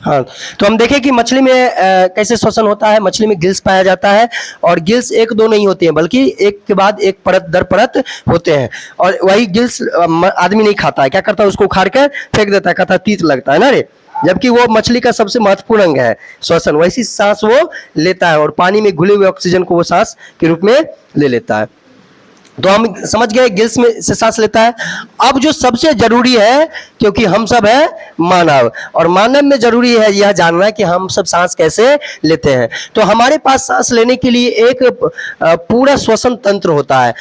हाँ, तो हम देखें कि मछली में कैसे श्वसन होता है। मछली में गिल्स पाया जाता है और गिल्स एक दो नहीं होती हैं, बल्कि एक के बाद एक परत दर परत होते हैं। और वही गिल्स आदमी नहीं खाता है, क्या करता है, उसको उखाड़ कर फेंक देता है, कहता है तीत लगता है ना रे। जबकि वो मछली का सबसे महत्वपूर्ण अंग है श्वसन। वैसी सांस वो लेता है और पानी में घुले हुए ऑक्सीजन को वो सांस के रूप में ले लेता है। तो हम समझ गए गिल्स में से सांस लेता है। अब जो सबसे जरूरी है, क्योंकि हम सब है मानव, और मानव में जरूरी है यह जानना कि हम सब सांस कैसे लेते हैं। तो हमारे पास सांस लेने के लिए एक पूरा श्वसन तंत्र होता है।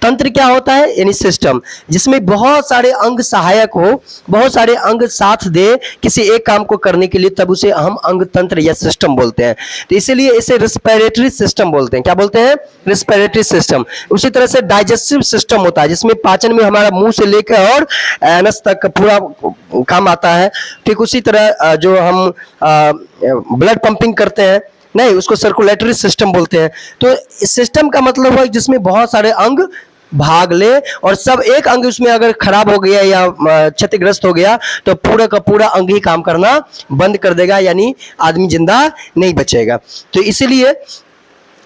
तंत्र क्या होता है, यानी सिस्टम, जिसमें बहुत सारे अंग सहायक हो, बहुत सारे अंग साथ दे किसी एक काम को करने के लिए, तब उसे हम अंग तंत्र या सिस्टम बोलते हैं। तो इसीलिए इसे रिस्पिरेटरी सिस्टम बोलते हैं। क्या बोलते हैं, रिस्पिरेटरी सिस्टम। उसी तरह से डाइजेस्टिव सिस्टम होता है, जिसमें पाचन में हमारा मुंह से लेकर और एनस तक पूरा काम आता है। ठीक उसी तरह जो हम ब्लड पंपिंग करते हैं, नहीं, उसको सर्कुलेटरी सिस्टम बोलते हैं। तो इस सिस्टम का मतलब है जिसमें बहुत सारे अंग भाग ले, और सब एक अंग उसमें अगर खराब हो गया या क्षतिग्रस्त हो गया तो पूरा का पूरा अंग ही काम करना बंद कर देगा, यानी आदमी जिंदा नहीं बचेगा। तो इसीलिए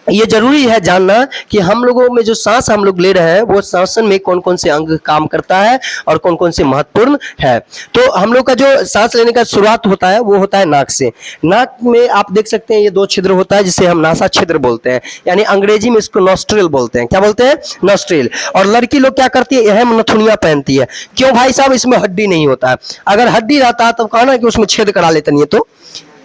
ये जरूरी है जानना कि हम लोगों में जो सांस हम लोग ले रहे हैं, वो श्वसन में कौन कौन से अंग काम करता है और कौन कौन से महत्वपूर्ण है। तो हम लोग का जो सांस लेने का शुरुआत होता है वो होता है नाक से। नाक में आप देख सकते हैं ये दो छिद्र होता है, जिसे हम नासा छिद्र बोलते हैं, यानी अंग्रेजी में इसको नॉस्ट्रिल बोलते हैं। क्या बोलते हैं, नॉस्ट्रिल। और लड़की लोग क्या करती है, यह नथुनिया पहनती है। क्यों भाई साहब, इसमें हड्डी नहीं होता है। अगर हड्डी रहता है तब कहा ना कि उसमें छेद करा लेते, नहीं तो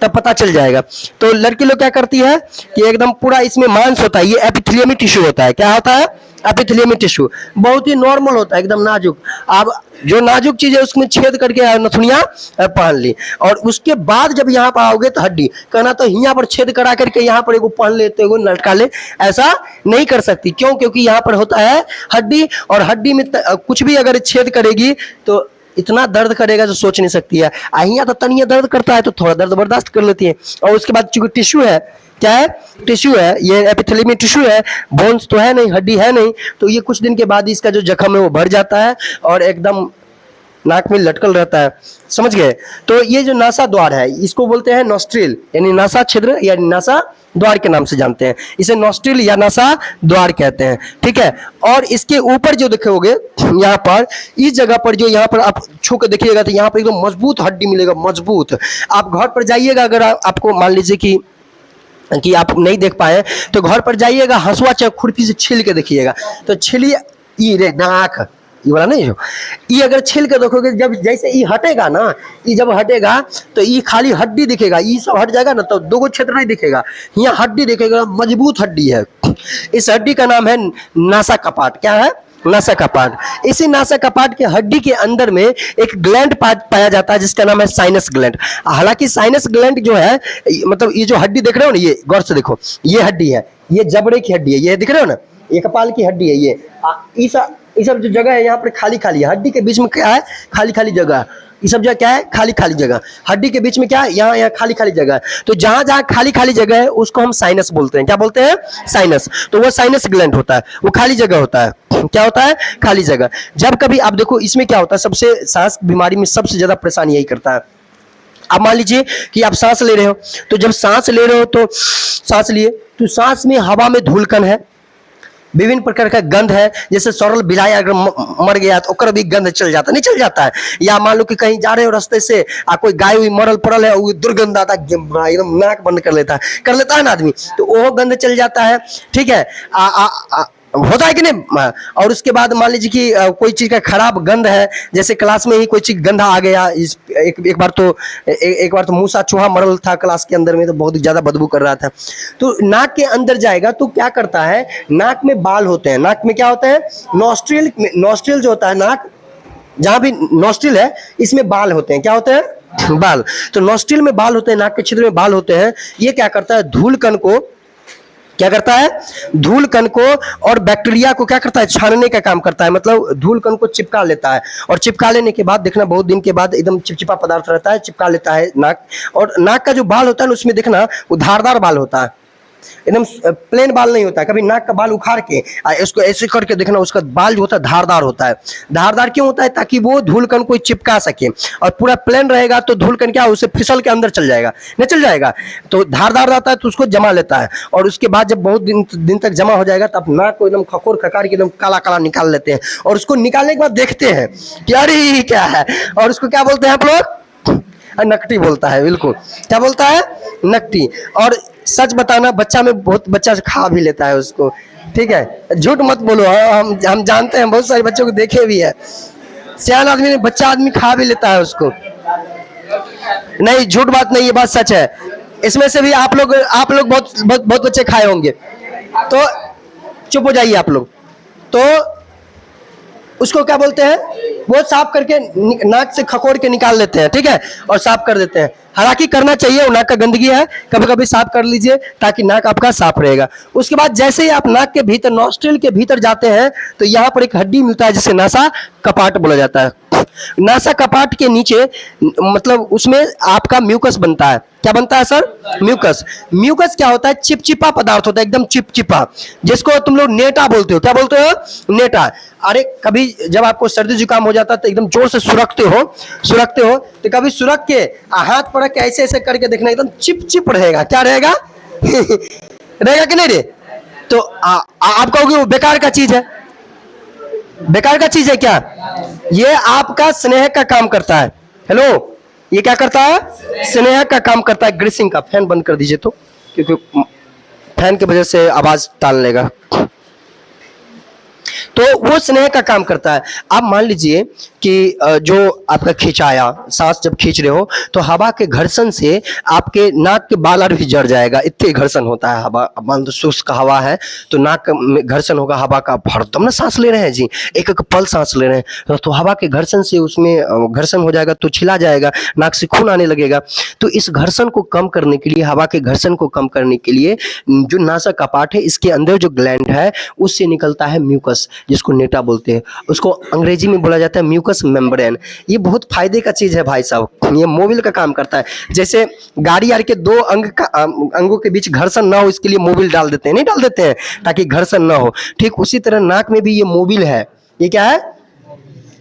तब पता चल जाएगा। तो लड़की लोग क्या करती है कि एकदम पूरा इसमें मांस होता है, ये एपिथेलियमी टिश्यू होता है। क्या होता है, एपिथेलियमी टिश्यू। बहुत ही नॉर्मल होता है, एकदम नाजुक। अब जो नाजुक चीज है उसमें छेद करके नथुनिया पहन ली, और उसके बाद जब यहाँ पर आओगे तो हड्डी कहना, तो यहाँ पर छेद करा करके यहाँ पर एगो पहन लेते हो, लटका ले, ऐसा नहीं कर सकती। क्यों, क्योंकि यहाँ पर होता है हड्डी, और हड्डी में कुछ भी अगर छेद करेगी तो इतना दर्द करेगा जो सोच नहीं सकती है। यहाँ तो तनिया दर्द करता है तो थोड़ा दर्द बर्दाश्त कर लेती है। और उसके बाद चूंकि टिश्यू है, क्या है, टिश्यू है, ये एपिथेलियम टिश्यू है, बोन्स तो है नहीं, हड्डी है नहीं, तो ये कुछ दिन के बाद इसका जो जख्म है वो बढ़ जाता है और एकदम नाक में लटकल रहता है। समझ गए। तो ये जो नासा द्वार है इसको बोलते हैं नॉस्ट्रिल, यानी नासा छिद्र या नासा द्वार के नाम से जानते हैं। इसे नॉस्ट्रिल या नासा द्वार कहते हैं। ठीक है। और इसके ऊपर जो देखोगे यहाँ पर, इस जगह पर जो यहाँ पर आप छू के देखिएगा तो यहाँ पर एकदम मजबूत हड्डी मिलेगा, मजबूत। आप घर पर जाइएगा, अगर आपको मान लीजिए कि आप नहीं देख पाए तो घर पर जाइएगा, हंसुआ चाहे खुरपी से छील के देखिएगा, तो छीलिए, ये रे नाक, ये वाला नहीं, जो ये अगर छील के देखोगे, जब जैसे ये हटेगा ना, ये जब हटेगा तो ये खाली हड्डी दिखेगा, ये सब हट जाएगा ना तो दो क्षेत्र नहीं दिखेगा, यहाँ हड्डी दिखेगा, मजबूत हड्डी है। इस हड्डी का नाम है नासा कपाट। क्या है, नासा कपाट। इसी नासा कपाट के हड्डी के अंदर में एक ग्लैंड पाया जाता है जिसका नाम है साइनस ग्लैंड। हालांकि साइनस ग्लैंड जो है, मतलब ये जो हड्डी देख रहे हो ना, ये गौर से देखो, ये हड्डी है, ये जबड़े की हड्डी है, ये दिख रहे हो ना, ये कपाल की हड्डी है। ये सब जो जगह है यहाँ पर खाली खाली है, हड्डी के बीच में क्या है, खाली खाली जगह। ये सब जगह क्या है, खाली खाली जगह। हड्डी के बीच में क्या है, यहाँ खाली खाली जगह है। तो जहां जहां खाली खाली जगह है उसको हम साइनस बोलते हैं। क्या बोलते हैं, साइनस। तो वो साइनस ग्लैंड होता है, वो खाली जगह होता है। क्या होता है, खाली जगह। जब कभी आप देखो, इसमें क्या होता है, सबसे सांस बीमारी में सबसे ज्यादा परेशानी यही करता है। अब मान लीजिए कि आप सांस ले रहे हो, तो जब सांस ले रहे हो तो सांस लिए, तो सांस में हवा में धूलकन है, विभिन्न प्रकार का गंध है। जैसे सरल बिलाई अगर मर गया तो ओकर भी गंध चल जाता, नहीं चल जाता है। या मान लो कि कहीं जा रहे हो रास्ते से, कोई गाय हुई मरल पड़ल है, वो दुर्गंध आता है, एकदम नाक बंद कर लेता है ना आदमी, तो वो गंध चल जाता है। ठीक है। होता है कि नहीं। और उसके बाद मान लीजिए कि कोई चीज का खराब गंध है, जैसे क्लास में ही कोई चीज गंदा आ गया। एक बार तो मूसा चूहा मरल था क्लास के अंदर में, तो बहुत ज्यादा बदबू कर रहा था। तो नाक के अंदर जाएगा तो क्या करता है, नाक में बाल होते हैं। नाक में क्या होता है, नॉस्ट्रिल जो होता है, नाक जहां भी नॉस्ट्रिल है इसमें बाल होते हैं। क्या होते हैं, बाल। तो नॉस्ट्रिल में बाल होते हैं, नाक के छिद्र में बाल होते हैं। ये क्या करता है, धूल कण को क्या करता है, धूल कण को और बैक्टीरिया को क्या करता है, छानने का काम करता है। मतलब धूल कण को चिपका लेता है, और चिपका लेने के बाद देखना बहुत दिन के बाद एकदम चिपचिपा पदार्थ रहता है, चिपका लेता है नाक। और नाक का जो बाल होता है ना, उसमें देखना वो धारदार बाल होता है। एकदम प्लेन बाल नहीं होता है। कभी नाक का बाल उखाड़ के इसको ऐसे करके देखना, उसका बाल जो होता है धारदार होता है। धारदार क्यों होता है? ताकि वो धूलकण कोई चिपका सके। और पूरा प्लेन रहेगा तो धूलकण क्या उसे फिसल के अंदर चल जाएगा, नहीं चल जाएगा। तो धारदार रहता है तो उसको जमा लेता है, और उसके बाद जब बहुत दिन तक जमा हो जाएगा तब नाक को एकदम खकोर खकार के एकदम काला काला निकाल लेते हैं। और उसको निकालने के बाद देखते हैं कि अरे ये क्या है, और उसको क्या बोलते हैं आप लोग? नकटी बोलता है। बिल्कुल, क्या बोलता है? नकटी। और सच बताना, बच्चा में बहुत बच्चा खा भी लेता है उसको, ठीक है, झूठ मत बोलो। हम जानते हैं, बहुत सारे बच्चों को देखे भी है, सियान आदमी ने बच्चा आदमी खा भी लेता है उसको। नहीं, झूठ बात नहीं, ये बात सच है। इसमें से भी आप लोग बहुत बच्चे खाए होंगे, तो चुप हो जाइए आप लोग। तो उसको क्या बोलते हैं? वो साफ करके नाक से खकोर के निकाल लेते हैं, ठीक है, और साफ कर देते हैं। हालांकि करना चाहिए, वो नाक का गंदगी है, कभी कभी साफ कर लीजिए ताकि नाक आपका साफ रहेगा। उसके बाद जैसे ही आप नाक के भीतर, नॉस्ट्रिल के भीतर जाते हैं तो यहाँ पर एक हड्डी मिलता है जिसे नासा कपाट बोला जाता है। नासा कपाट के नीचे मतलब उसमें आपका म्यूकस बनता है। क्या बनता है सर? म्यूकस। म्यूकस क्या होता है? चिपचिपा पदार्थ होता है, एकदम चिपचिपा, जिसको तुम लोग नेटा बोलते हो। क्या बोलते हो? नेटा। अरे कभी जब आपको सर्दी जुकाम हो जाता है तो एकदम जोर से सुरखते हो तो कभी सुरख के हाथ पर के ऐसे ऐसे करके देखना, एकदम चिप रहेगा। क्या रहेगा? रहेगा कि नहीं रे? तो आप कहोगे वो बेकार का चीज है। बेकार का चीज है क्या? ये आपका स्नेह का काम करता है। हेलो, ये क्या करता है? स्नेह का काम करता है, ग्रीसिंग का। फैन बंद कर दीजिए तो, क्योंकि फैन की वजह से आवाज टाल लेगा। तो वो स्नेह का काम करता है। आप मान लीजिए कि जो आपका खिंचाया सांस जब खींच रहे हो तो हवा के घर्षण से आपके नाक के बाल भी जड़ जाएगा, इतने घर्षण होता है। हवा मान लो शुष्क हवा है तो नाक में घर्षण होगा हवा का, तब ना सांस ले रहे हैं जी, एक एक पल सांस ले रहे हैं, तो हवा के घर्षण से उसमें घर्षण हो जाएगा तो छिला जाएगा, नाक से खून आने लगेगा। तो इस घर्षण को कम करने के लिए, हवा के घर्षण को कम करने के लिए जो नासा कपाट है इसके अंदर जो ग्लैंड है उससे निकलता है म्यूकस, जिसको नेटा बोलते हैं। उसको अंग्रेजी में बोला जाता है म्यूकस मेम्ब्रेन। ये बहुत फायदे का चीज है भाई साहब, ये मोबिल का काम करता है। जैसे गाड़ी यार के दो अंगों के बीच घर्षण ना हो इसके लिए मोबिल डाल देते हैं, नहीं डाल देते हैं ताकि घर्षण ना हो। ठीक उसी तरह नाक में भी ये मोबिल है। ये क्या है?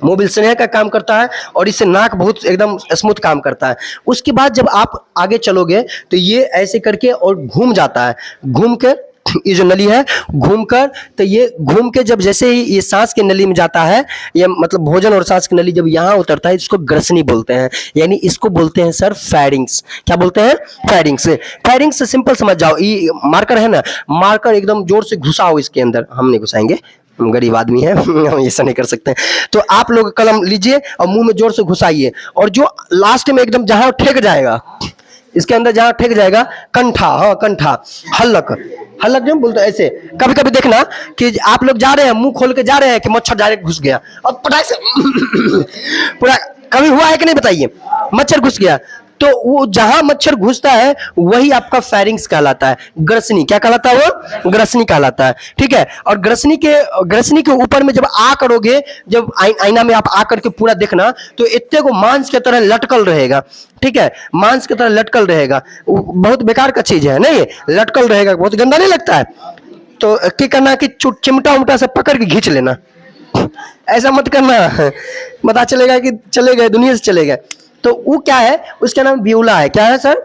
मोबिल स्नेह का काम करता है और इससे नाक बहुत एकदम स्मूथ काम करता है। उसके बाद जब आप आगे चलोगे तो ये ऐसे करके और घूम जाता है, घूम के ये जो नली है घूमकर, तो ये घूम के जब जैसे ही ये सांस की नली में जाता है, ये मतलब भोजन और सांस की नली जब यहाँ उतरता है इसको ग्रसनी बोलते हैं, यानी इसको बोलते हैं सर फैरिंग्स। क्या बोलते हैं? फैरिंग्स। फैरिंग्स सिंपल समझ जाओ, ये मार्कर है ना, मार्कर एकदम जोर से घुसाओ इसके अंदर। हम नहीं घुसाएंगे, हम गरीब आदमी हैं, हम ऐसा नहीं कर सकते। तो आप लोग कलम लीजिए और मुंह में जोर से घुसाइए, और जो लास्ट में एकदम जहां ठेक जाएगा इसके अंदर, जहां ठेक जाएगा कंठा, हाँ कंठा, हल्लक जो बोलते हैं ऐसे। कभी कभी देखना कि आप लोग जा रहे हैं, मुंह खोल के जा रहे हैं कि मच्छर डायरेक्ट घुस गया और पटाख से पूरा, कभी हुआ है कि नहीं बताइए? मच्छर घुस गया तो वो जहां मच्छर घुसता है वही आपका फैरिंग्स कहलाता है। ग्रसनी क्या कहलाता है? वो ग्रसनी कहलाता है, ठीक है। और ग्रसनी के ऊपर में जब आ करोगे, जब आईना में आप आ करके पूरा देखना तो इतने को मांस की तरह लटकल रहेगा, ठीक है, मांस की तरह लटकल रहेगा। बहुत बेकार का चीज है नहीं, लटकल रहेगा, बहुत गंदा नहीं लगता है। तो क्या करना कि चिमटा उमटा से पकड़ के खींच लेना, ऐसा मत करना, पता चलेगा कि चले गए, दुनिया से चले गए। तो वो क्या है? उसका नाम ब्यूला है। क्या है सर?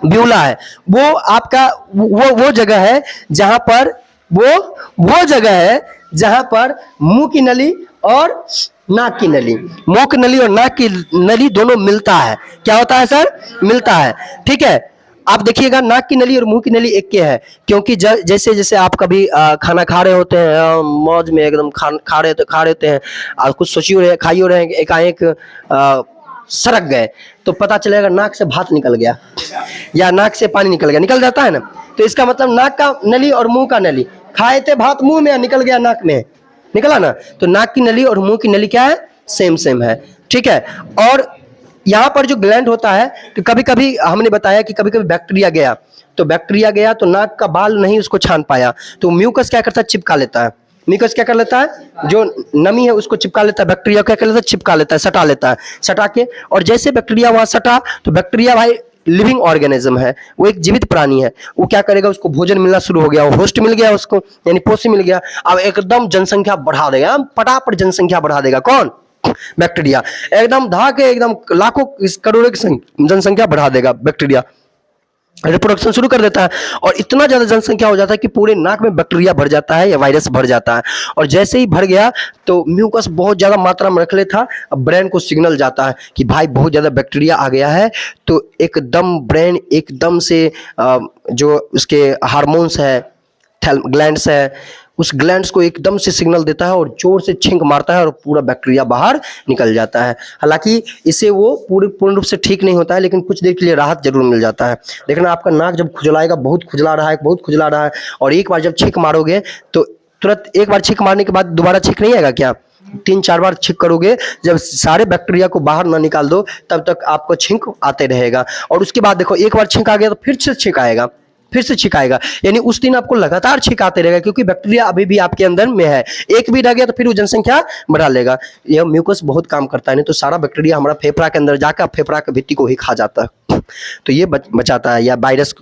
ब्यूला है। वो आपका वो जगह है जहां पर वो जगह है जहां पर मुंह की नली और नाक की नली, मुंह की नली और नाक की नली दोनों मिलता है। क्या होता है सर? मिलता है, ठीक है। आप देखिएगा नाक की नली और मुंह की नली एक के है, क्योंकि जैसे जैसे आप कभी खाना खा रहे होते हैं, मौज में एकदम खा रहे होते हैं और कुछ सोचिए रहे, खाइए रहे, एकाएक सरक गए तो पता चलेगा नाक से भात निकल गया या नाक से पानी निकल गया, निकल जाता है ना। तो इसका मतलब नाक का नली और मुंह का नली, खाए थे भात मुंह में, निकल गया नाक में, निकला ना। तो नाक की नली और मुंह की नली क्या है? सेम है, ठीक है। और यहाँ पर जो ग्लैंड होता है, तो कभी कभी हमने बताया कि कभी कभी बैक्टीरिया गया तो नाक का बाल नहीं उसको छान पाया, तो म्यूकस क्या करता है? चिपका लेता है। म्यूकस क्या कर लेता है? जो नमी है उसको चिपका लेता है। बैक्टीरिया क्या कर लेता है? चिपका लेता है, सटा लेता है, सटा के, और जैसे बैक्टीरिया वहां सटा तो बैक्टीरिया भाई लिविंग ऑर्गेनिज्म है, वो एक जीवित प्राणी है। वो क्या करेगा, उसको भोजन मिलना शुरू हो गया, वो होस्ट मिल गया उसको, यानी पोषी मिल गया। अब एकदम जनसंख्या बढ़ा देगा, फटाफट जनसंख्या बढ़ा देगा। कौन? बैक्टीरिया। एकदम धाके एकदम लाखों करोड़ों की जनसंख्या बढ़ा देगा बैक्टीरिया, रिप्रोडक्शन शुरू कर देता है। और इतना ज्यादा जनसंख्या हो जाता है कि पूरे नाक में बैक्टीरिया भर जाता है या वायरस भर जाता है। और जैसे ही भर गया तो म्यूकस बहुत ज्यादा मात्रा में रख लेता, अब ब्रेन को सिग्नल जाता है कि भाई बहुत ज्यादा बैक्टीरिया आ गया है। तो एकदम ब्रेन एकदम से जो उसके हार्मोन्स है, ग्लैंड्स है, उस ग्लैंड्स को एकदम से सिग्नल देता है और जोर से छींक मारता है और पूरा बैक्टीरिया बाहर निकल जाता है। हालांकि इसे वो पूर्ण रूप से ठीक नहीं होता है, लेकिन कुछ देर के लिए राहत जरूर मिल जाता है। देखना आपका नाक जब खुजलाएगा, बहुत खुजला रहा है, बहुत खुजला रहा है, और एक बार जब छींक मारोगे तो तुरंत एक बार छींक मारने के बाद दोबारा छींक नहीं आएगा क्या? 3-4 बार छींक करोगे, जब सारे बैक्टीरिया को बाहर ना निकाल दो तब तक आपको छींक आते रहेगा। और उसके बाद देखो एक बार छींक आ गया तो फिर से छींक आएगा, फिर से छिकाएगा, यानी उस दिन आपको लगातार छिकाते रहेगा, क्योंकि बैक्टीरिया अभी भी आपके अंदर में है। एक भी रह गया तो फिर वो जनसंख्या बढ़ा लेगा। यह म्यूकस बहुत काम करता है, नहीं तो सारा बैक्टीरिया हमारा फेफड़ा के अंदर जाकर फेफड़ा के भित्ति को ही खा जाता है। तो ये बचाता है, या वायरस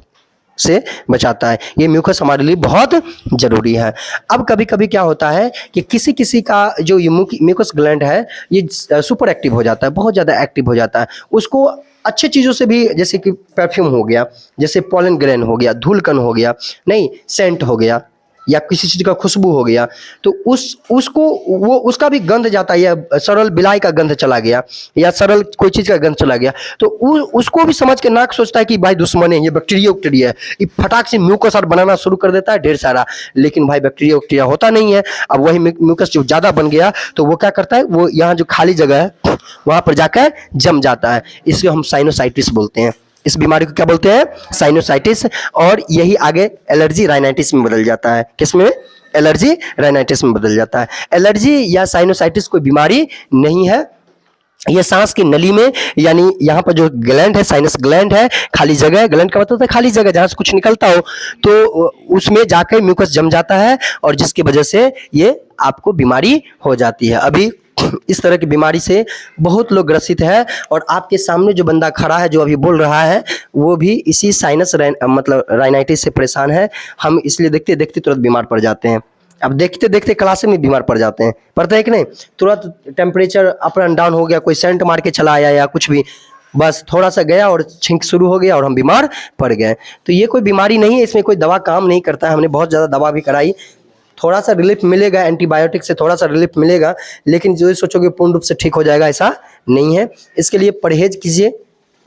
से बचाता है। ये म्यूकस हमारे लिए बहुत जरूरी है। अब कभी कभी क्या होता है कि किसी किसी का जो ये म्यूकस ग्लैंड है ये सुपर एक्टिव हो जाता है, बहुत ज़्यादा एक्टिव हो जाता है। उसको अच्छे चीज़ों से भी, जैसे कि परफ्यूम हो गया, जैसे पॉलन ग्रेन हो गया, धूलकण हो गया, नहीं सेंट हो गया, या किसी चीज़ का खुशबू हो गया, तो उसको वो उसका भी गंध जाता है, या सरल बिलाई का गंध चला गया, या सरल कोई चीज़ का गंध चला गया, तो उसको भी समझ के नाक सोचता है कि भाई दुश्मन है, ये बैक्टीरिया है, ये फटाक से म्यूकस और बनाना शुरू कर देता है ढेर सारा। लेकिन भाई बैक्टीरिया होता नहीं है। अब वही म्यूकस जो ज़्यादा बन गया तो वो क्या करता है, वो यहाँ जो खाली जगह है वहाँ पर जाकर जम जाता है। इसको हम साइनोसाइटिस बोलते हैं। इस बीमारी को क्या बोलते हैं? साइनोसाइटिस। और यही आगे एलर्जी राइनाइटिस में बदल जाता है। किसमें? एलर्जी राइनाइटिस में बदल जाता है। एलर्जी या साइनोसाइटिस कोई बीमारी नहीं है, ये सांस की नली में, यानी यहाँ पर जो ग्लैंड है, साइनस ग्लैंड है, खाली जगह, ग्लैंड का मतलब है खाली जगह जहाँ से कुछ निकलता हो, तो उसमें जाकर म्यूकस जम जाता है, और जिसकी वजह से ये आपको बीमारी हो जाती है। अभी इस तरह की बीमारी से बहुत लोग ग्रसित है, और आपके सामने जो बंदा खड़ा है जो अभी बोल रहा है वो भी इसी साइनस मतलब राइनाइटिस से परेशान है। हम इसलिए देखते देखते तुरंत बीमार पड़ जाते हैं। अब देखते देखते क्लास में बीमार पड़ जाते हैं, पड़ता है कि नहीं? तुरंत टेम्परेचर अप एंड डाउन हो गया, कोई सेंट मार के चला आया या कुछ भी, बस थोड़ा सा गया और छींक शुरू हो गया और हम बीमार पड़ गए। तो ये कोई बीमारी नहीं है, इसमें कोई दवा काम नहीं करता है। हमने बहुत ज़्यादा दवा भी कराई, थोड़ा सा रिलीफ मिलेगा, एंटीबायोटिक से थोड़ा सा रिलीफ मिलेगा, लेकिन जो सोचोगे पूर्ण रूप से ठीक हो जाएगा, ऐसा नहीं है। इसके लिए परहेज कीजिए,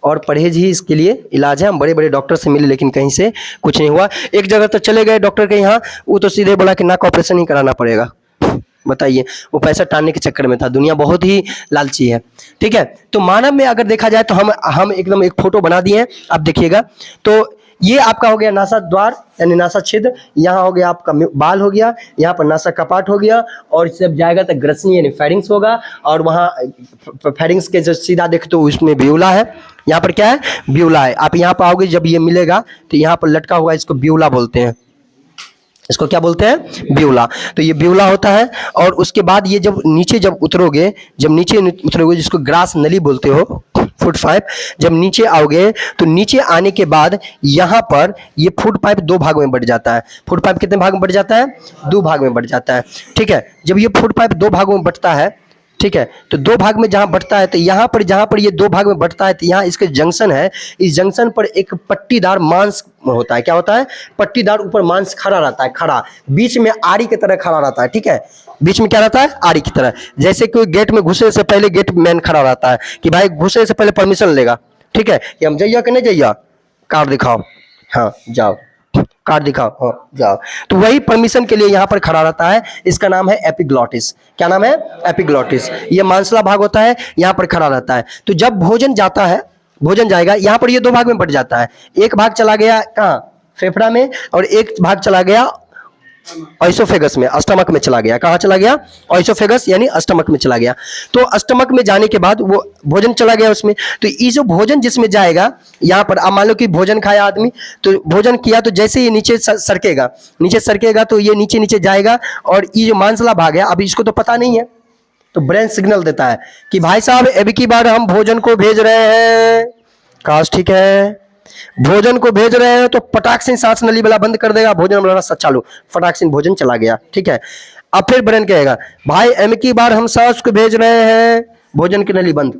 और परहेज ही इसके लिए इलाज है। हम बड़े बड़े डॉक्टर से मिले लेकिन कहीं से कुछ नहीं हुआ। एक जगह तो चले गए डॉक्टर के यहाँ, वो तो सीधे बोला कि नाक ऑपरेशन ही कराना पड़ेगा। बताइए, वो पैसा टालने के चक्कर में था। दुनिया बहुत ही लालची है। ठीक है, तो मानव में अगर देखा जाए तो हम एकदम एक फोटो बना दिए हैं, आप देखिएगा। तो ये आपका हो गया नासा द्वार यानी नासा छिद्र, यहाँ हो गया आपका बाल हो गया, यहाँ पर नासा कपाट हो गया, और जब जाएगा तो ग्रसनी यानी फेरिंग्स होगा, और वहाँ फेरिंग्स के जो सीधा देखे तो उसमें ब्यूला है। यहाँ पर क्या है? ब्यूला है। आप यहाँ पर आओगे, जब ये मिलेगा तो यहाँ पर लटका हुआ, इसको ब्यूला बोलते हैं। इसको क्या बोलते हैं? ब्यूला। तो ये ब्यूला होता है। और उसके बाद ये जब नीचे उतरोगे, जिसको ग्रास नली बोलते हो, फूड पाइप, जब नीचे आओगे तो नीचे आने के बाद यहाँ पर ये फूड पाइप 2 भाग में बढ़ जाता है। फूड पाइप कितने भाग में बढ़ जाता है? 2 भाग में बढ़ जाता है। ठीक है, जब ये फूड पाइप 2 भागों में बढ़ता है, ठीक है, तो 2 भाग में जहां बढ़ता है, तो यहाँ पर जहां पर ये 2 भाग में बढ़ता है, तो यहाँ इसके जंक्शन है। इस जंक्शन पर एक पट्टीदार मांस होता है। क्या होता है? पट्टीदार ऊपर मांस खड़ा रहता है, खड़ा, बीच में आरी की तरह खड़ा रहता है। ठीक है, बीच में क्या रहता है? आरी की तरह। जैसे कोई गेट में घुसे से पहले गेट मैन खड़ा रहता है कि भाई घुसे से पहले परमिशन लेगा। ठीक है, कि हम जाइया कि नहीं जाइया, कार्ड दिखाओ, हाँ जाओ, कार्ड दिखाओ, हाँ जाओ। तो वही परमिशन के लिए यहाँ पर खड़ा रहता है। इसका नाम है एपिग्लॉटिस। क्या नाम है? एपिग्लॉटिस। ये मांसला भाग होता है, यहाँ पर खड़ा रहता है। तो जब भोजन जाता है, भोजन जाएगा, यहाँ पर ये 2 भाग में बट जाता है। एक भाग चला गया कहाँ? फेफड़ा में, और एक भाग चला गया ऑइसोफेगस में, स्टमक में चला गया। कहाँ चला गया? ऑइसोफेगस यानी स्टमक में चला गया। तो स्टमक में जाने के बाद वो भोजन चला गया उसमें, तो ये जो भोजन जिसमें जाएगा, यहाँ पर आप मान लो कि भोजन खाया आदमी, तो भोजन किया, तो जैसे ये नीचे सरकेगा तो ये नीचे नीचे जाएगा, और ये जो मांसला भाग है, अब इसको तो पता नहीं है, तो ब्रेन सिग्नल देता है कि भाई साहब अभी की बार हम भोजन को भेज रहे हैं, काश ठीक है, भोजन को भेज रहे हैं तो पटाख से सांस नली वाला बंद कर देगा, भोजन वाला सा चालू, फटाक से भोजन चला गया, ठीक है। अब फिर ब्रेन कहेगा भाई एम की बार हम सांस को भेज रहे हैं, भोजन की नली बंद।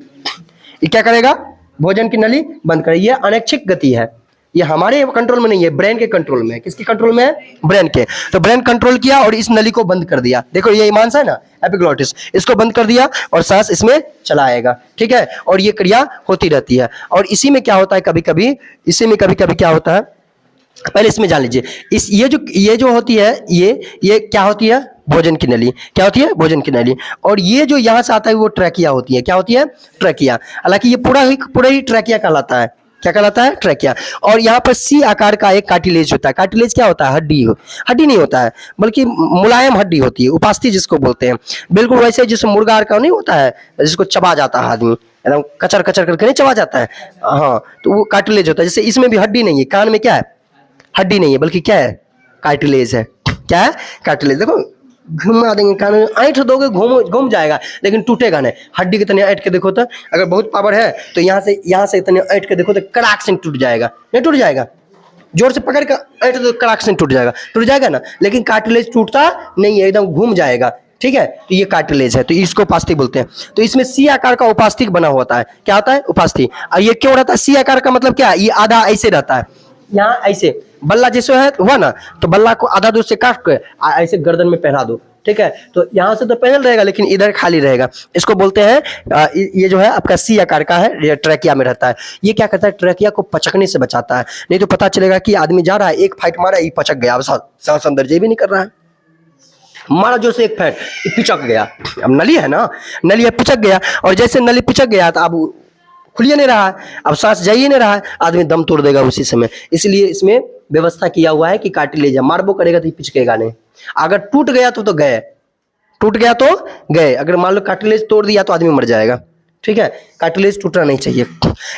ये क्या करेगा, भोजन की नली बंद करे। ये अनैच्छिक गति है, ये हमारे कंट्रोल में नहीं है, ब्रेन के कंट्रोल में है। किसके कंट्रोल में है, ब्रेन के। तो ब्रेन कंट्रोल किया और इस नली को बंद कर दिया। देखो ये ईमान है ना, एपिग्लॉटिस, इसको बंद कर दिया और सांस इसमें चला आएगा, ठीक है। और ये क्रिया होती रहती है। और इसी में क्या होता है, कभी कभी इसी में कभी कभी क्या होता है, पहले इसमें जान लीजिए। इस ये जो होती है, ये क्या होती है, भोजन की नली। क्या होती है, भोजन की नली। और ये जो यहां से आता है वो ट्रैकिया होती है। क्या होती है, ट्रैकिया। हालांकि ये पूरा ही ट्रैकिया कहलाता है। क्या कहलाता है, ट्रैकिया। और यहाँ पर सी आकार का एक कार्टिलेज होता है। कार्टिलेज क्या होता है, हड्डी नहीं होता है, बल्कि मुलायम हड्डी होती है, उपास्थि जिसको बोलते हैं। बिल्कुल वैसे जिस मुर्गा का नहीं होता है, जिसको चबा जाता है आदमी, एकदम कचर कचर करके नहीं चबा जाता है, हाँ, तो वो कार्टिलेज होता है। जैसे इसमें भी हड्डी नहीं है, कान में क्या है, हड्डी नहीं है, बल्कि क्या है, कार्टिलेज है। क्या है, कार्टिलेज। देखो घुमा देंगे कान में, ऐंठ दोगे घूम जाएगा, लेकिन टूटेगा नहीं। हड्डी के तने ऐंठ के देखो तो, अगर बहुत पावर है तो यहाँ से तने ऐंठ के देखो तो कड़ाक से टूट जाएगा। नहीं टूट जाएगा, जोर से पकड़ कर ऐंठ तो कड़ाक से टूट जाएगा ना। लेकिन कार्टिलेज टूटता नहीं है, एकदम घूम जाएगा, ठीक है। तो ये कार्टिलेज है, तो इसको उपास्थि बोलते हैं। तो इसमें सी आकार का उपास्थिक बना होता है। क्या होता है, उपास्थि। और ये क्यों रहता है, सी आकार का मतलब क्या है, ये आधा ऐसे रहता है, यहाँ ऐसे बल्ला जैसे है हुआ ना, तो बल्ला को आधा दूर से काट के ऐसे गर्दन में पहना दो, ठीक है। तो यहाँ से तो पहन रहेगा, लेकिन इधर खाली रहेगा। इसको बोलते हैं ये जो है आपका सी आकार का है, ये ट्रैकिया में रहता है। ये क्या करता है, ट्रैकिया को पचकने से बचाता है। नहीं तो पता चलेगा कि आदमी जा रहा है, एक फाइट मारा, ये पचक गया, सांस अंदर जे भी नहीं कर रहा है, मारा जोर से एक फैट, पिचक गया। अब नली है ना, नली है, पिचक गया। और जैसे नली पिचक गया तो अब खुलिए नहीं रहा है, अब सांस जाइए नहीं रहा है, आदमी दम तोड़ देगा उसी समय। इसलिए इसमें व्यवस्था किया हुआ है कि कार्टिलेज मारबो करेगा तो पिचकेगा नहीं। अगर टूट गया तो गए, टूट गया तो गए। अगर मान लो कार्टिलेज तोड़ दिया तो आदमी मर जाएगा, ठीक है। कार्टिलेज टूटना नहीं चाहिए।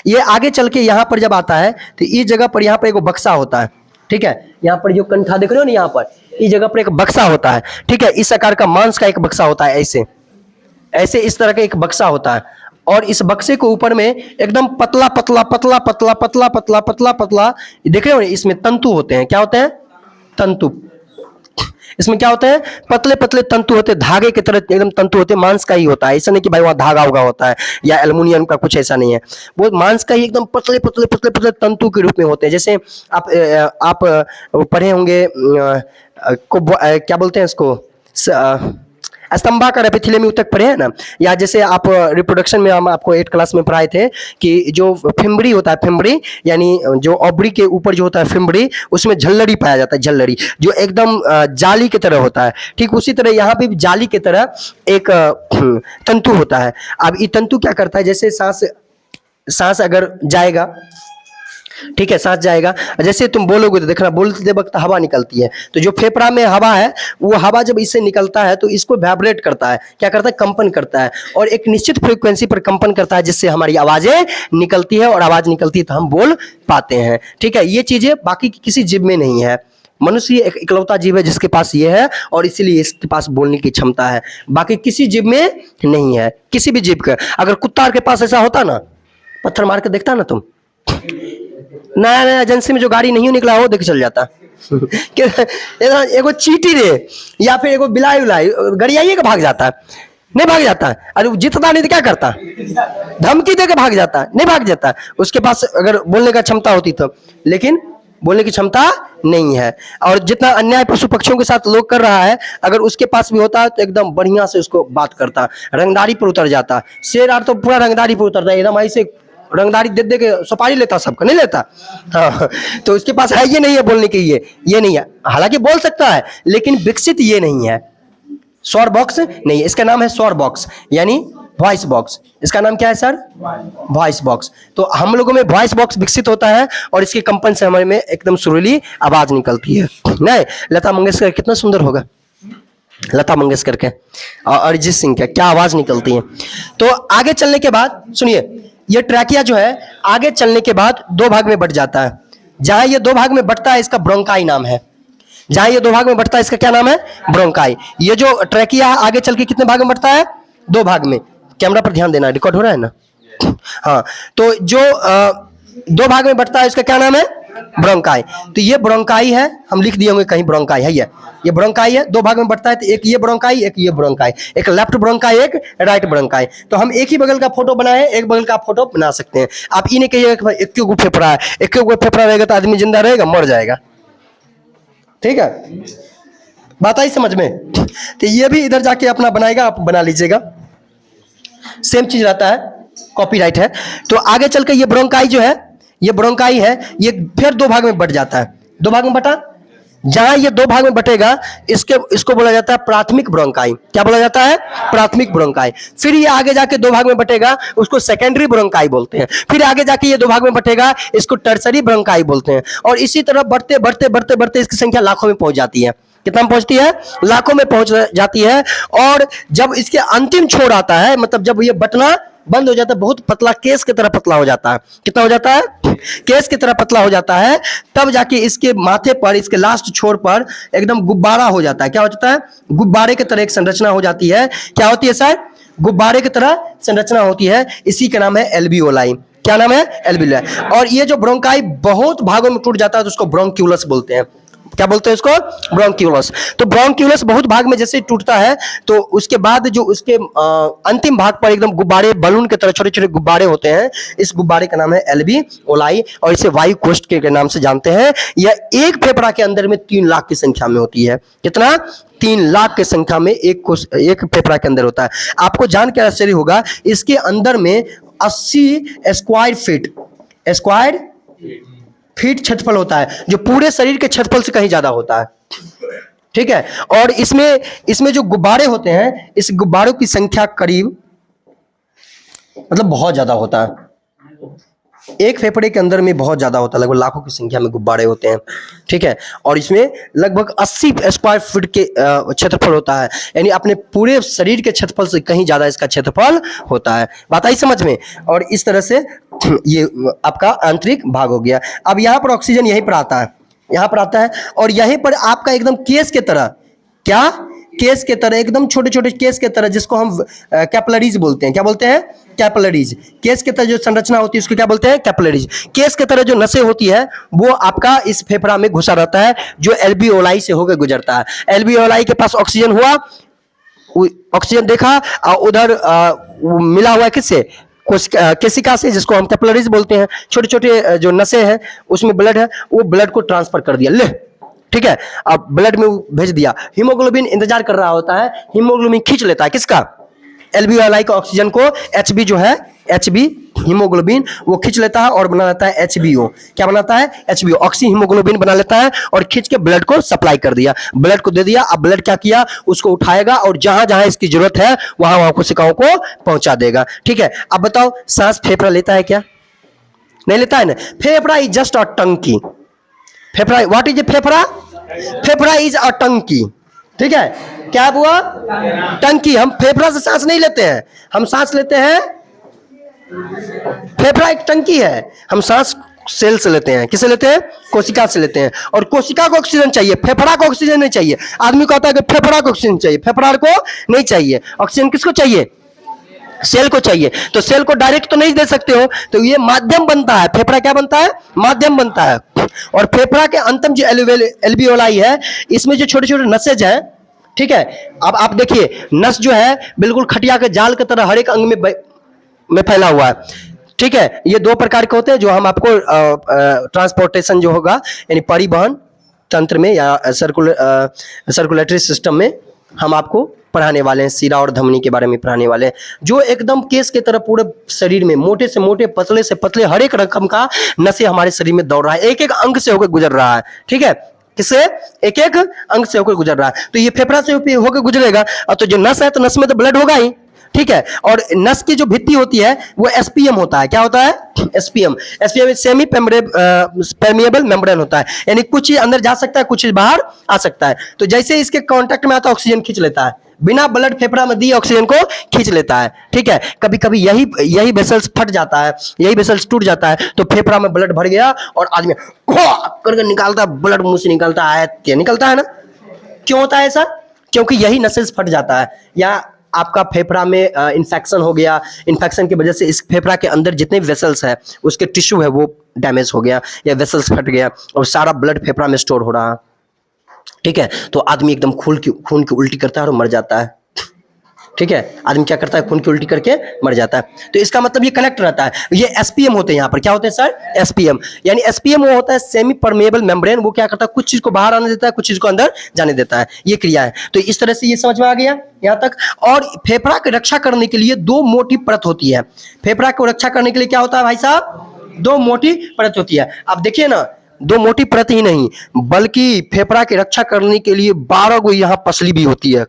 ये आगे चल के यहाँ पर जब आता है तो इस जगह पर यहाँ पर एक बक्सा होता है, ठीक है। यहाँ पर जो कंठा देख रहे हो ना, यहाँ पर इस जगह पर एक बक्सा होता है, ठीक है। इस आकार का मांस का एक बक्सा होता है, ऐसे इस तरह का एक बक्सा होता है। और इस बक्से को ऊपर में एकदम पतला पतला पतला पतला पतला पतला पतला पतला देख रहे हो, इसमें तंतु होते हैं। क्या होते हैं, तंतु। इसमें क्या होते हैं, पतले पतले तंतु होते हैं, धागे की तरह एकदम तंतु होते हैं। मांस का ही होता है, ऐसा नहीं कि भाई वहां धागा उगा होता है या एल्युमिनियम का, कुछ ऐसा नहीं है। वो मांस का ही एकदम पतले पतले पतले पतले तंतु के रूप में होते हैं। जैसे आप पढ़े होंगे क्या बोलते हैं इसको, स्तंभाकार एपिथेलियम ऊतक पढ़े हैं ना, या जैसे आप रिप्रोडक्शन में हम आपको 8 क्लास में पढ़ाए थे कि जो फिम्बरी होता है, फिम्बरी यानी जो ओवरी के ऊपर जो होता है फिम्बरी, उसमें झल्लरी पाया जाता है, झल्लरी जो एकदम जाली की तरह होता है। ठीक उसी तरह यहाँ पे भी जाली की तरह एक तंतु होता है। अब ये तंतु क्या करता है, जैसे सांस अगर जाएगा, ठीक है, सांस जाएगा, जैसे तुम बोलोगे तो देखना, बोलते वक्त हवा निकलती है, तो जो फेफड़ा में हवा है, वो हवा जब इससे निकलता है तो इसको वाइब्रेट करता है। क्या करता है, कंपन करता है, और एक निश्चित फ्रीक्वेंसी पर कंपन करता है, जिससे हमारी आवाजें निकलती है, और आवाज निकलती है तो हम बोल पाते हैं। ठीक है, ये चीजें बाकी किसी जीव में नहीं है। मनुष्य एक इकलौता जीव है जिसके पास ये है, और इसीलिए इसके पास बोलने की क्षमता है। बाकी किसी जीव में नहीं है, किसी भी जीव का। अगर कुत्ता के पास ऐसा होता ना, पत्थर मार के देखता ना तुम, नया नया एजेंसी में जो गाड़ी नहीं निकला हो देख चल जाता एगो चीटी रे या फिर एगो बिलाई उलाई गड़ियाइए के भाग जाता है, नहीं भाग जाता है। अरे जितना नहीं तो क्या करता, धमकी दे के भाग जाता है, नहीं भाग जाता। उसके पास अगर बोलने का क्षमता होती तो, लेकिन बोलने की क्षमता नहीं है। और जितना अन्याय पशु पक्षियों के साथ लोग कर रहा है, अगर उसके पास भी होता तो एकदम बढ़िया से उसको बात करता, रंगदारी पर उतर जाता। शेर आर तो पूरा रंगदारी पर उतरता, एकदम ऐसे रंगदारी दे दे के सुपारी लेता, सबका नहीं लेता। हाँ, तो उसके पास है ये नहीं है बोलने के, ये नहीं है। हालांकि बोल सकता है, लेकिन विकसित ये नहीं है। स्वर बॉक्स नहीं है, इसका नाम है स्वर बॉक्स, यानी वॉइस बॉक्स। इसका नाम क्या है सर, वॉइस बॉक्स। तो हम लोगों में वॉइस बॉक्स विकसित होता है, और इसके कंपन से हमारे में एकदम सुरीली आवाज निकलती है। नहीं, लता मंगेशकर कितना सुंदर होगा, लता मंगेशकर के और अरिजीत सिंह के क्या आवाज निकलती है। तो आगे चलने के बाद सुनिए, ये ट्रैकिया जो है आगे चलने के बाद 2 भाग में बट जाता है। जहां ये 2 भाग में बटता है, इसका ब्रोंकाई नाम है। जहां ये 2 भाग में बटता है, इसका क्या नाम है, ब्रोंकाई। ये जो ट्रैकिया आगे चल के कितने भाग में बटता है, 2 भाग में। कैमरा पर ध्यान देना, रिकॉर्ड हो रहा है ना। हाँ, तो जो दो भाग में बढ़ता है, इसका क्या नाम है? ब्रोंकाई। तो ये ब्रोंकाई है, हम लिख दिए होंगे कहीं ब्रोंकाई है, ये ब्रोंकाई है, दो भाग में बढ़ता है। तो एक ये ब्रोंकाई, एक ये ब्रोंकाई, एक लेफ्ट ब्रोंकाई, एक राइट ब्रोंकाई। तो हम एक ही बगल का फोटो बनाए, एक बगल का फोटो बना सकते हैं। आप ये नहीं कहिएगा कि एक गो फेफड़ा है, एक गो फेफड़ा रहेगा तो आदमी जिंदा रहेगा, मर जाएगा। ठीक है, बात आई समझ में? तो ये भी इधर जाके अपना बनाएगा, आप बना लीजिएगा, सेम चीज रहता है, कॉपीराइट है। तो आगे चल के ये ब्रोंकाई जो है, ये ब्रोंकाई है, ये फिर दो भाग में बट जाता है। दो भाग में बटा, जहां ये दो भाग में बटेगा इसको बोला जाता है प्राथमिक ब्रोंकाई। क्या बोला जाता है? प्राथमिक ब्रोंकाई। फिर ये आगे जाके दो भाग में बटेगा, उसको सेकेंडरी ब्रोंकाई बोलते हैं। फिर आगे जाके ये दो भाग में बटेगा, इसको टर्सरी ब्रोंकाई बोलते हैं। और इसी तरह बढ़ते बढ़ते बढ़ते बढ़ते इसकी संख्या लाखों में पहुंच जाती है। कितना में पहुंचती है? लाखों में पहुंच जाती है। और जब इसके अंतिम छोर आता है, मतलब जब ये बटना बंद हो जाता है, बहुत पतला, केस की तरह पतला हो जाता है। कितना हो जाता है? केस की तरह पतला हो जाता है। तब जाके इसके माथे पर, इसके लास्ट छोर पर एकदम गुब्बारा हो जाता है। क्या हो जाता है? गुब्बारे की तरह एक संरचना हो जाती है। क्या होती है सर? गुब्बारे की तरह संरचना होती है। इसी का नाम है एल्वियोलाई। क्या नाम है? एल्वियोलाई। और ये जो ब्रोंकाई बहुत भागों में टूट जाता है तो उसको ब्रोंक्यूलस बोलते हैं। क्या बोलते हैं इसको? ब्रोंक्यूलस। तो ब्रोंक्यूलस बहुत भाग में जैसे टूटता है तो उसके बाद जो उसके अंतिम भाग पर एकदम गुब्बारे, बलून की तरह छोटे छोटे गुब्बारे होते हैं, इस गुब्बारे का नाम है एल्वियोलाई और इसे वायु कोष्ठ के नाम से जानते हैं। यह एक फेफड़ा के अंदर में 3 लाख की संख्या में होती है। कितना? 3 लाख की संख्या में एक फेफड़ा के अंदर होता है। आपको जान के आश्चर्य होगा, इसके अंदर में 80 स्क्वायर फीट क्षेत्रफल होता है, जो पूरे शरीर के क्षेत्रफल से कहीं ज्यादा होता है। ठीक है, और इसमें जो गुब्बारे होते हैं, इस गुब्बारों की संख्या करीब, मतलब बहुत ज्यादा होता है। एक फेफड़े के अंदर में बहुत ज्यादा होता है, लगभग लाखों की संख्या में गुब्बारे होते हैं। ठीक है, और इसमें लगभग 80 स्क्वायर फीट के क्षेत्रफल होता है, यानी अपने पूरे शरीर के क्षेत्रफल से कहीं ज्यादा इसका क्षेत्रफल होता है। बात आई समझ में? और इस तरह से ये आपका आंतरिक भाग हो गया। अब यहाँ पर ऑक्सीजन यहीं पर आता है, यहाँ पर आता है, और यहीं पर आपका एकदम केस के तरह, क्या? केस के तरह, एकदम छोटे छोटे केस के तरह, जिसको हम कैपिलरीज बोलते हैं। क्या बोलते हैं? कैपिलरीज। केस के तरह जो संरचना होती है उसको क्या बोलते हैं? कैपिलरीज। केस के तरह जो नसें होती है वो आपका इस फेफड़ा में घुसा रहता है, जो एल्वियोलाई से होकर गुजरता है। एल्वियोलाई के पास ऑक्सीजन हुआ, ऑक्सीजन देखा, उधर मिला हुआ है किससे? केशिका से, जिसको हम कैपिलरीज बोलते हैं। छोटे छोटे जो नसें हैं उसमें ब्लड है, वो ब्लड को ट्रांसफर कर दिया, ले, ठीक है, अब ब्लड में भेज दिया। हीमोग्लोबिन इंतजार कर रहा होता है, हीमोग्लोबिन खींच लेता है, किसका? एल्वियोलाई का ऑक्सीजन को HB जो है, HB हीमोग्लोबिन वो खींच लेता है और बना लेता है HBO। क्या बनाता है? HBO, ऑक्सी हीमोग्लोबिन बना लेता है और खींच के ब्लड को सप्लाई कर दिया, ब्लड को दे दिया। अब ब्लड क्या किया? उसको उठाएगा और जहां जहां इसकी जरूरत है वहां वहां कोशिकाओं को पहुंचा देगा। ठीक है, अब बताओ, सांस फेफड़ा लेता है क्या? नहीं लेता है ना। फेफड़ा इज जस्ट अ टंकी। फेफड़ा, व्हाट इज ए फेफड़ा? फेफड़ा इज अ टंकी। ठीक है, क्या हुआ? टंकी। हम फेफड़ा से सांस नहीं लेते हैं, हम सांस लेते हैं, फेफड़ा एक टंकी है, हम सांस सेल से लेते हैं। किससे लेते हैं? कोशिका से लेते हैं। और कोशिका को ऑक्सीजन चाहिए, फेफड़ा को ऑक्सीजन नहीं चाहिए। आदमी कहता है कि फेफड़ा को ऑक्सीजन चाहिए, फेफड़ा को नहीं चाहिए। ऑक्सीजन किसको चाहिए? सेल को चाहिए। तो सेल को डायरेक्ट तो नहीं दे सकते हो, तो ये माध्यम बनता है। फेफड़ा क्या बनता है? माध्यम बनता है। और फेफड़ा के अंतिम जो एल्वियोलाई है, इसमें जो छोटे छोटे नसेज हैं, ठीक है, अब आप देखिए, नस जो है बिल्कुल खटिया के जाल की तरह हर एक अंग में फैला हुआ है। ठीक है, ये 2 प्रकार के होते हैं, जो हम आपको ट्रांसपोर्टेशन जो होगा, यानी परिवहन तंत्र में या सर्कुलेटरी सिस्टम में हम आपको पढ़ाने वाले हैं, सीरा और धमनी के बारे में पढ़ाने वाले हैं, जो एकदम केस की तरह पूरे शरीर में मोटे से मोटे, पतले से पतले, हर एक रकम का नसें हमारे शरीर में दौड़ रहा है, एक एक अंग से होकर गुजर रहा है। ठीक है, किससे? एक एक अंग से होकर गुजर रहा है। तो ये फेफड़ा से होकर गुजरेगा, और तो जो नस है, तो नस में तो ब्लड होगा ही। ठीक है, और नस की जो भित्ति होती है वो SPM होता है। क्या होता है? SPM। SPM semi permeable membrane होता है, यानी कुछ ही अंदर जा सकता है, कुछ ही बाहर आ सकता है। तो जैसे इसके कांटेक्ट में आता है, ऑक्सीजन खींच लेता है, बिना ब्लड फेफड़ा में दिए ऑक्सीजन को खींच लेता है। ठीक है, कभी कभी यही वेसल्स फट जाता है, यही वेसल्स टूट जाता है, तो फेफड़ा में ब्लड भर गया और आदमी करके निकालता, ब्लड मुंह से निकलता है, क्या निकलता है ना। क्यों होता है ऐसा? क्योंकि यही नसेस फट जाता है, या आपका फेफड़ा में इन्फेक्शन हो गया, इन्फेक्शन की वजह से इस फेफड़ा के अंदर जितने वेसल्स है उसके टिश्यू है वो डैमेज हो गया या वेसल्स फट गया और सारा ब्लड फेफड़ा में स्टोर हो रहा है, ठीक है, तो आदमी एकदम खून की उल्टी करता है और मर जाता है, ठीक है, आदमी क्या करता है, खून की उल्टी करके मर जाता है। तो इसका मतलब ये कनेक्ट रहता है। ये एसपीएम होते हैं, यहाँ पर क्या होते हैं सर, एसपीएम, यानी एसपीएम वो होता है सेमी परमेबल मेम्ब्रेन, वो क्या करता है, कुछ चीज को बाहर आने देता है, कुछ चीज को अंदर जाने देता है, ये क्रिया है। तो इस तरह से ये समझ में आ गया यहाँ तक। और फेफड़ा की रक्षा करने के लिए दो मोटी परत होती है। फेफड़ा को रक्षा करने के लिए क्या होता है भाई साहब, दो मोटी परत होती है। अब देखिए ना, दो मोटी परत ही नहीं बल्कि फेफड़ा की रक्षा करने के लिए 12 गो यहाँ पसली भी होती है,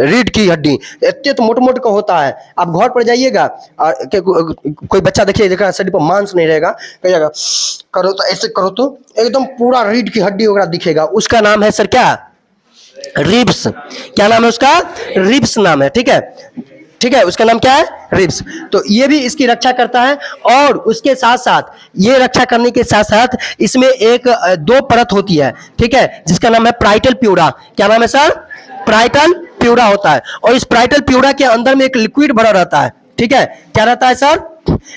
रीढ़ की हड्डी, इतने तो मोटे मोटे का होता है। आप घर पर जाइएगा और कोई बच्चा देखिए देखा शरीर पर मांस नहीं रहेगा, कहिएगा करो तो ऐसे करो तो एकदम पूरा रीढ़ की हड्डी वगैरह दिखेगा, उसका नाम है सर क्या, रिब्स। क्या नाम है उसका, रिब्स नाम है, ठीक है, ठीक है, उसका नाम क्या है, रिब्स। तो ये भी इसकी रक्षा करता है और उसके साथ साथ ये रक्षा करने के साथ साथ इसमें एक दो परत होती है, ठीक है, जिसका नाम है प्राइटल प्यूरा। क्या नाम है सर, प्राइटल प्यूरा होता है। और इस प्राइटल प्यूरा के अंदर में एक लिक्विड भरा रहता है, ठीक है, क्या रहता है सर,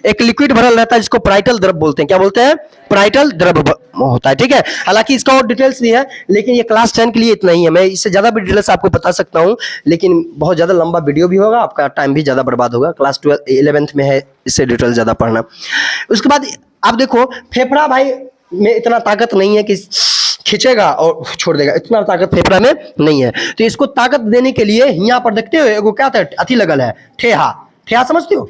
एक लिक्विड भरा रहता है जिसको प्राइटल द्रव बोलते हैं। क्या बोलते हैं, प्राइटल द्रव होता है, ठीक है। हालांकि इसका और डिटेल्स भी है लेकिन ये क्लास 10 के लिए इतना ही है, मैं इससे ज्यादा भी डिटेल्स आपको बता सकता हूं लेकिन बहुत ज्यादा लंबा वीडियो भी होगा, आपका टाइम भी ज्यादा बर्बाद होगा। क्लास 11th में है, इससे डिटेल ज्यादा पढ़ना। उसके बाद आप देखो फेफड़ा भाई में इतना ताकत नहीं है कि खींचेगा और छोड़ देगा, इतना ताकत फेफड़ा में नहीं है। तो इसको ताकत देने के लिए यहाँ पर देखते हो एगो क्या था, अथी लगल है, ठेहा। ठेहा समझते हो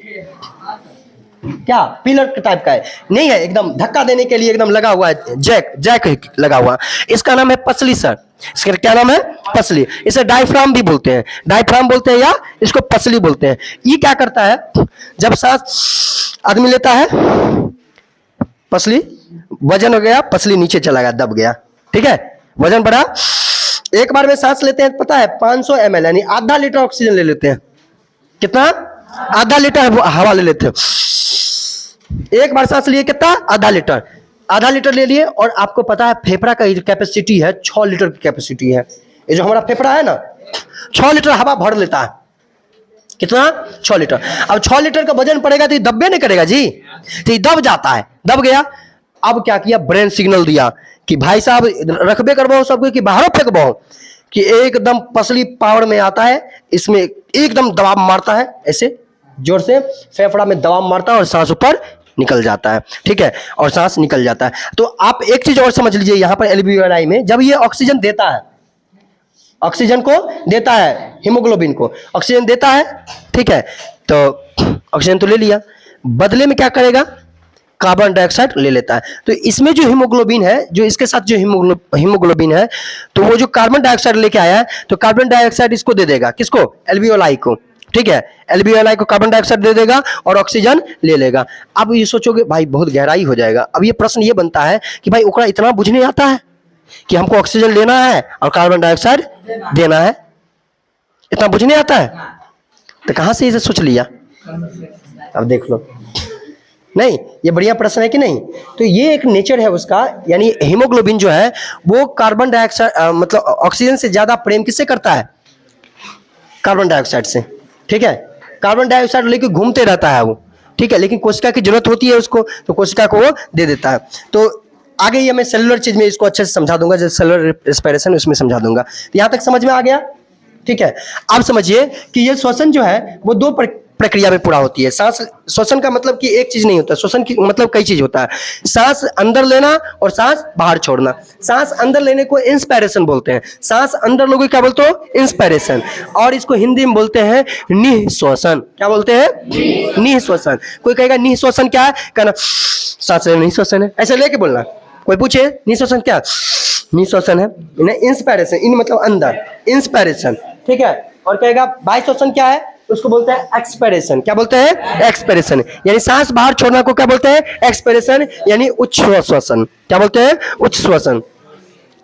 क्या, पिलर टाइप का है, नहीं है, एकदम धक्का देने के लिए एकदम लगा हुआ है, जैक लगा हुआ। इसका नाम है पसली सर। इसका क्या नाम है, पसली। इसे डायफ्राम भी बोलते हैं, डायफ्राम बोलते हैं या इसको पसली बोलते हैं। ये क्या करता है, जब सांस आदमी लेता है, पसली वजन हो गया, पसली नीचे चला गया, दब गया, ठीक है, वजन बढ़ा। एक बार में सांस लेते हैं पता है 500 ml यानी आधा लीटर ऑक्सीजन ले लेते हैं। कितना, आधा लीटर हवा ले लेते हैं। एक बार सांस लिए कितना, आधा लीटर, आधा लीटर ले लिए। और आपको पता है फेफड़ा का कैपेसिटी है 6 लीटर की कैपेसिटी है। ये जो हमारा फेफड़ा है ना 6 लीटर हवा भर लेता है। कितना, 6 लीटर। अब 6 लीटर का वजन पड़ेगा तो ये दबे नहीं करेगा जी, तो ये दब जाता है, दब गया। अब क्या किया, ब्रेन सिग्नल दिया कि भाई साहब रखबे करवाओ सबको कि बाहर फेंकवाओ, कि एकदम पसली पावर में आता है, इसमें एकदम दबाव मारता है, ऐसे जोर से फेफड़ा में दबाव मारता है और सांस ऊपर निकल जाता है, ठीक है, और सांस निकल जाता है। तो आप एक चीज और समझ लीजिए, यहाँ पर एल्वियोलाई में जब ये ऑक्सीजन देता है, ऑक्सीजन को देता है, हीमोग्लोबिन को ऑक्सीजन देता है, ठीक है, तो ऑक्सीजन तो ले लिया, बदले में क्या करेगा, कार्बन डाइऑक्साइड ले लेता है। तो इसमें जो हीमोग्लोबिन है, जो इसके साथ जो हीमोग्लोबिन है, तो वो जो कार्बन डाइऑक्साइड लेके आया है, तो कार्बन डाइऑक्साइड इसको दे देगा, किसको, एल्वियोलाई को, ठीक है, एल्वियोलाई को कार्बन डाइऑक्साइड दे देगा और ऑक्सीजन ले लेगा। अब ये सोचोगे भाई बहुत गहराई हो जाएगा। अब ये प्रश्न ये बनता है कि भाई ओकरा इतना बुझने आता है कि हमको ऑक्सीजन लेना है और कार्बन डाइऑक्साइड देना है, इतना बुझने आता है, तो कहां से इसे सोच लिया। अब देख लो, नहीं ये बढ़िया प्रश्न है कि नहीं। तो ये एक नेचर है उसका, यानी हीमोग्लोबिन जो है वो कार्बन डाइऑक्साइड मतलब ऑक्सीजन से ज्यादा प्रेम किससे करता है, कार्बन डाइऑक्साइड से, ठीक है, कार्बन डाइऑक्साइड लेके घूमते रहता है वो, ठीक है, लेकिन कोशिका की जरूरत होती है उसको, तो कोशिका को वो दे देता है। तो आगे ये मैं सेलुलर चीज में इसको अच्छे से समझा दूंगा, जैसे सेलुलर रेस्पिरेशन उसमें समझा दूंगा। तो यहाँ तक समझ में आ गया, ठीक है। अब समझिए कि ये श्वसन जो है वो दो प्रक्रिया में पूरा होती है। सांस श्वसन का मतलब कि एक चीज नहीं होता, श्वसन की मतलब कई चीज होता है। सांस अंदर लेना और सांस बाहर छोड़ना। सांस अंदर लेने को इंस्पायरेशन बोलते हैं, सांस अंदर लोगे क्या बोलते हो, इंस्पायरेशन, और इसको हिंदी में बोलते हैं निःश्वसन। क्या बोलते हैं, निःश्वसन। कोई कहेगा निःश्वसन क्या है, कहना सांस लेना निःश्वसन है, ऐसे लेके बोलना। कोई पूछे निःश्वसन क्या, निःश्वसन है, इंस्पायरेशन, इन मतलब अंदर, इंस्पायरेशन, ठीक है। और कहेगा बाह्य श्वसन क्या है, उसको बोलते हैं एक्सपायरेशन। क्या बोलते हैं, एक्सपायरेशन, यानी सांस बाहर छोड़ना को क्या बोलते हैं, एक्सपायरेशन, यानी उच्च श्वसन। क्या बोलते हैं, उच्च श्वसन।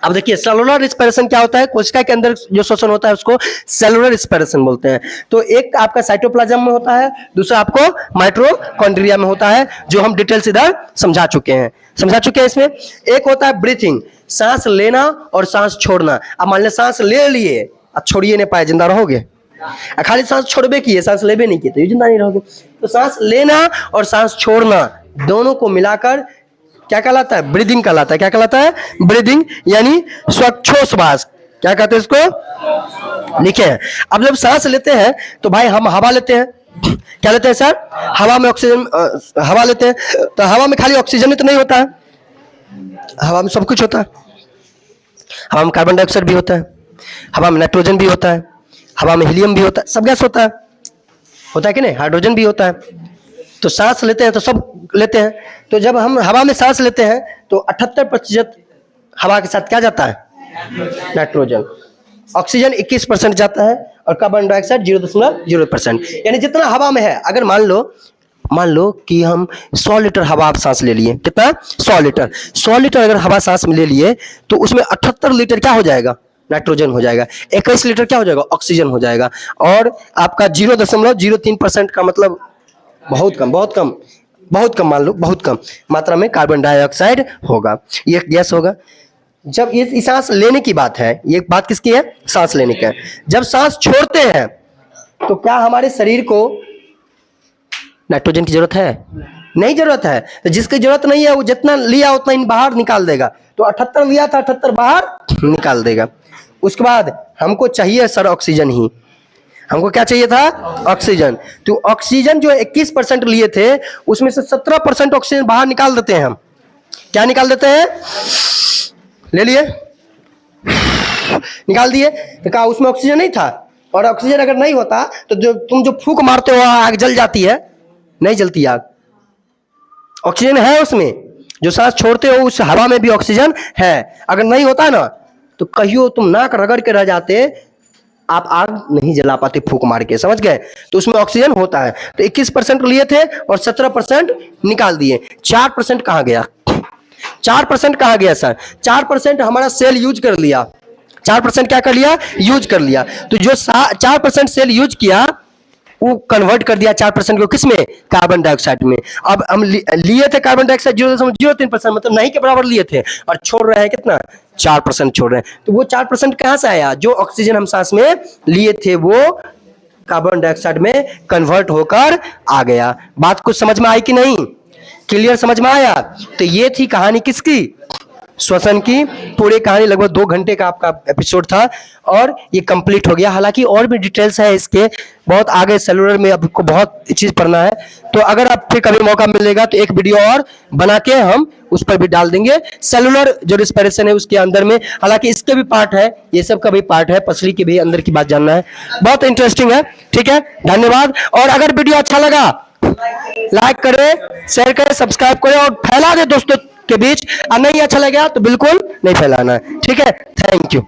अब देखिए सेलुलर रिस्पिरेशन क्या होता है, कोशिका के अंदर जो श्वसन होता है उसको सेलुलर रिस्पिरेशन बोलते हैं। तो एक आपका साइटोप्लाज्म में होता है, दूसरा आपको माइटोकॉन्ड्रिया में होता है, जो हम डिटेल्स इधर समझा चुके हैं इसमें। एक होता है ब्रीथिंग, सांस लेना और सांस छोड़ना। अब मान लें सांस ले लिए, अब छोड़िए नहीं पाए, जिंदा रहोगे, खाली सांस छोड़बे किए, सांस लेबे नहीं किए तो ये जिंदा नहीं रहोगे। तो सांस लेना और सांस छोड़ना दोनों को मिलाकर क्या कहलाता है? ब्रीदिंग कहलाता है। क्या कहलाता है? ब्रीदिंग, यानी श्वासोच्छ्वास। क्या कहते हैं इसको? लिखे हैं। अब जब सांस लेते हैं तो भाई हम हवा लेते हैं। क्या लेते हैं सर? हवा में ऑक्सीजन, हवा लेते हैं। तो हवा में खाली ऑक्सीजन ही तो नहीं होता है, हवा में सब कुछ होता है। हवा में कार्बन डाइऑक्साइड भी होता है, हवा में नाइट्रोजन भी होता है, हवा में हीलियम भी होता है, सब गैस होता है कि नहीं? हाइड्रोजन भी होता है। तो सांस लेते हैं तो सब लेते हैं। तो जब हम हवा में सांस लेते हैं तो 78% हवा के साथ क्या जाता है? नाइट्रोजन। ऑक्सीजन 21% जाता है और कार्बन डाइऑक्साइड 0.0%। यानी जितना हवा में है, अगर मान लो कि हम 100 लीटर हवा आप सांस ले लिए। कितना? 100 लीटर। 100 लीटर अगर हवा सांस में ले लिए तो उसमें 78 लीटर क्या हो जाएगा? नाइट्रोजन हो जाएगा। 21 लीटर क्या हो जाएगा? ऑक्सीजन हो जाएगा। और आपका 0.03% का मतलब बहुत कम मान लो, बहुत कम मात्रा में कार्बन डाइऑक्साइड होगा, ये गैस होगा। जब ये सांस लेने की बात है, ये बात किसकी है? सांस लेने की है। जब सांस छोड़ते हैं तो क्या हमारे शरीर को नाइट्रोजन की जरूरत है? नहीं जरूरत है। तो जिसकी जरूरत नहीं है वो जितना लिया उतना इन बाहर निकाल देगा। तो 78 लिया था, 78 बाहर निकाल देगा। उसके बाद हमको चाहिए सर ऑक्सीजन ही। हमको क्या चाहिए था? ऑक्सीजन। तो ऑक्सीजन जो 21% लिए थे उसमें से 17% ऑक्सीजन बाहर निकाल देते हैं हम। क्या निकाल देते हैं? ले लिए, निकाल दिए। तो कहा उसमें ऑक्सीजन नहीं था। और ऑक्सीजन अगर नहीं होता तो तुम जो फूंक मारते हो आग जल जाती है? नहीं जलती आग। ऑक्सीजन है उसमें। जो सांस छोड़ते हो उस हवा में भी ऑक्सीजन है। अगर नहीं होता ना तो कहियो तुम नाक रगड़ के रह जाते, आप आग नहीं जला पाते फूंक मार के, समझ गए? तो उसमें ऑक्सीजन होता है। तो 21% लिए थे और 17% निकाल दिए। 4% कहां गया? 4% कहां गया सर? 4% हमारा सेल यूज कर लिया। 4% क्या कर लिया? यूज कर लिया। तो जो 4% सेल यूज किया वो कन्वर्ट कर दिया 4% को किस में? कार्बन डाइऑक्साइड में। अब हम लिए थे कार्बन डाइऑक्साइड 0.03%, मतलब नहीं के बराबर लिए थे, और छोड़ रहे हैं कितना? 4% छोड़ रहे हैं। तो वो 4% कहां से आया? जो ऑक्सीजन हम सांस में लिए थे वो कार्बन डाइऑक्साइड में कन्वर्ट होकर आ गया। बात कुछ समझ में आई कि नहीं? क्लियर समझ में आया? तो ये थी कहानी किसकी? श्वसन की। पूरी कहानी लगभग 2 घंटे का आपका एपिसोड था और ये कंप्लीट हो गया। हालांकि और भी डिटेल्स है इसके, बहुत आगे सेलुलर में आपको बहुत चीज पढ़ना है। तो अगर आप फिर कभी मौका मिलेगा तो एक वीडियो और बना के हम उस पर भी डाल देंगे। सेलुलर जो रिस्पिरेशन है उसके अंदर में, हालांकि इसके भी पार्ट है, ये सब का भी पार्ट है, पसली के भी अंदर की बात जानना है, बहुत इंटरेस्टिंग है। ठीक है, धन्यवाद। और अगर वीडियो अच्छा लगा लाइक करें, शेयर करें, सब्सक्राइब करें और फैला दें दोस्तों के बीच। और नहीं अच्छा लगा तो बिल्कुल नहीं फैलाना है। ठीक है, थैंक यू।